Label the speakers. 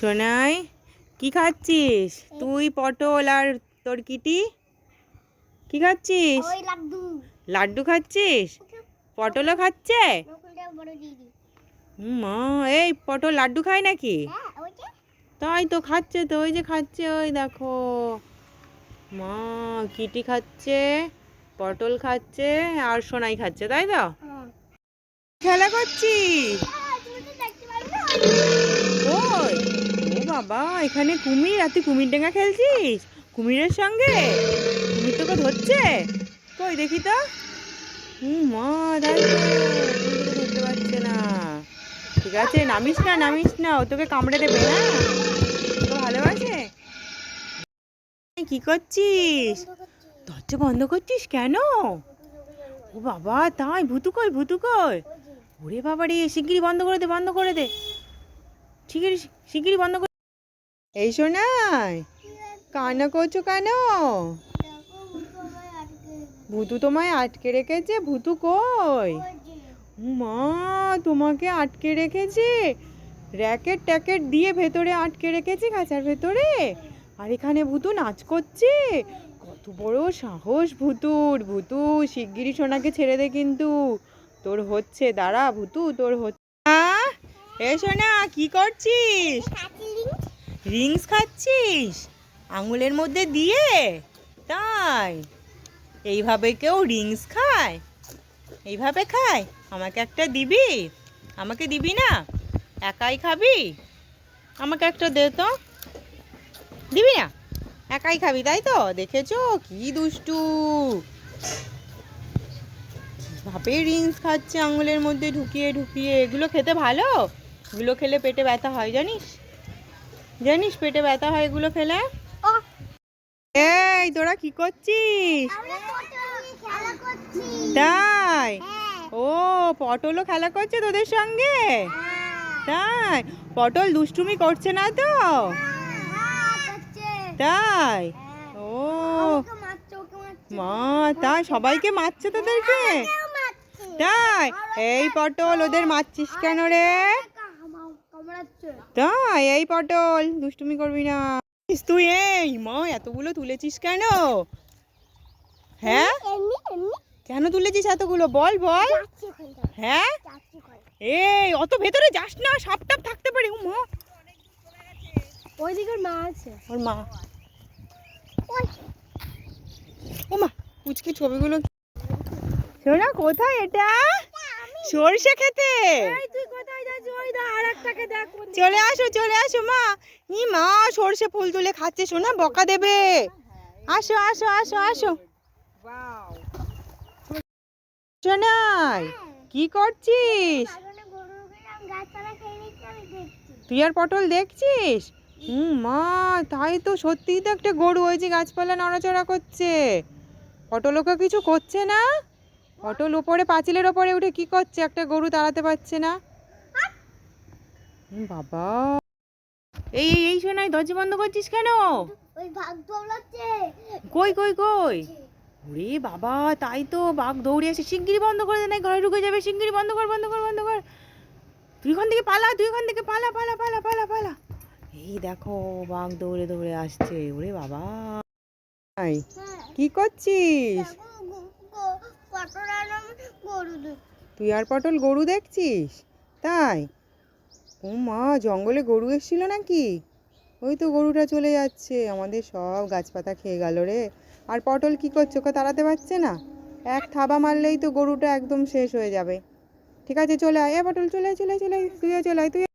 Speaker 1: সোনাই কি খাচ্ছিস তুই? পটল আর তোর কিটি কি খাচ্ছিস? লাড্ডু খাচ্ছিস? পটলও খাচ্ছে? মা, এই পটল লাড্ডু খায় নাকি? তাই তো খাচ্ছে, তো ওই যে খাচ্ছে, ওই দেখো মা। কিটি খাচ্ছে, পটল খাচ্ছে, আর সোনাই খাচ্ছে, তাই তো? খেলা করছিস? ওই ও বাবা, এখানে কুমির, আর তুই কুমির ডেঙ্গা খেলছিস কুমিরের সঙ্গে? কুমির তোকে ধরছে? কই দেখি তো। মা, তাই তো কুমির তোকে ধরতে পারছে না। ঠিক আছে, নামিস না, নামিস না, ও তোকে কামড়ে দেবে। হ্যাঁ, তোকে ভালোবাসে। কি করছিস? দরজা বন্ধ করছিস কেন? ও বাবা, তাই? ভুতু কই, ভুতু কই? ওরে বাবা রে, শিগগিরই বন্ধ করে দে, বন্ধ করে দে, শিগগিরই শিগগিরই বন্ধ করে। এই শোনাই, কান্না করছো কেন? ভুতু তোমায় আটকে রেখেছে? ভুতু কই? মা, তোমাকে আটকে রেখেছে, র্যাকেট ট্যাকেট দিয়ে ভেতরে আটকে রেখেছে, খাঁচার ভেতরে। আর এখানে ভুতু নাচ করছে। কত বড় সাহস ভুতুর! ভুতু, শিগগিরই সোনাকে ছেড়ে দে কিন্তু, তোর হচ্ছে, দাঁড়া ভুতু, তোর হচ্ছে। এ সোনা, কি করছিস? রিংস খাচ্ছিস আঙুলের মধ্যে দিয়ে? তাই? এইভাবে কেউ রিংস খায়? এইভাবে খায়? আমাকে একটা দিবি? আমাকে দিবি না? একাই খাবি? আমাকে একটা দে তো। দিবি না? একাই খাবি, তাই তো? দেখেছো কি দুষ্টু, ভাবে রিংস খাচ্ছে আঙুলের মধ্যে ঢুকিয়ে ঢুকিয়ে। এগুলো খেতে ভালো? এগুলো খেলে পেটে ব্যথা হয়, জানিস? জানিস পেটে ব্যথা হয় এগুলো খেলে? এই তোরা কি করছিস? তাই? ও, পটলও খেলা করছে তোদের সঙ্গে? তাই? পটল দুষ্টুমি করছে না তো? তাই? ও মা, তাই সবাইকে মারছে তোদেরকে? তাই? এই পটল, ওদের মারছিস কেন রে? তাই? এই পটল, দুষ্টুমি করবি না তুই। এই মা, এতগুলো তুলেছিস কেন? হ্যাঁ, কেন তুলেছিস এতগুলো? বল বল। হ্যাঁ, এই অত ভেতরে যাস না, সাপ টাপ থাকতে পারে। ও মা, ওইদিকে ওর মা আছে। ওর মা, ও মা, কুচকি ছবিগুলো। শোনা, কোথায় এটা? সরষে খেতে। চলে আসো, চলে আসো মা। ই মা, সরষে ফুল তুলে খাচ্ছে সোনা, বকা দেবে। আসো আসো আসো আসো। সোনাই, কি করছিস? তুই আর পটল দেখছিস? মা, তাই তো, সত্যিই তো একটা গরু ওই যে গাছপালা নড়াচড়া করছে। পটল ওকে কিছু করছে না? পটল ওপরে পাঁচিলের ওপরে উঠে কি করছে? একটা গরু তাড়াতে পারছে না। বাবা, এই এই শোনাই, দরজা বন্ধ করছিস কেন? কই কই কই? ওরে বাবা, তাই তো, বাঘ দৌড়ে আসে। শিগগিরই বন্ধ করে দে, নাই ঘরে ঢুকে যাবে। শিগগিরই বন্ধ কর, বন্ধ কর, বন্ধ কর। তুই এখান থেকে পালা, তুই এখান থেকে পালা, পালা, পালা, পালা, পালা। এই দেখো, বাঘ দৌড়ে দৌড়ে আসছে। ওরে বাবা, কি করছিস? তুই আর পটল গরু দেখছিস? তাই? ও মা, জঙ্গলে গরু এসেছিল নাকি? ওই তো গরুটা চলে যাচ্ছে, আমাদের সব গাছপাতা খেয়ে গেল রে। আর পটল কি করছে? ওকে তাড়াতে পারছে না। এক থাবা মারলেই তো গরুটা একদম শেষ হয়ে যাবে। ঠিক আছে, চলে আয়। এ পটল, চলে আয়, চলে আয়, চলে আয়, তুইও চলে আয়, তুই।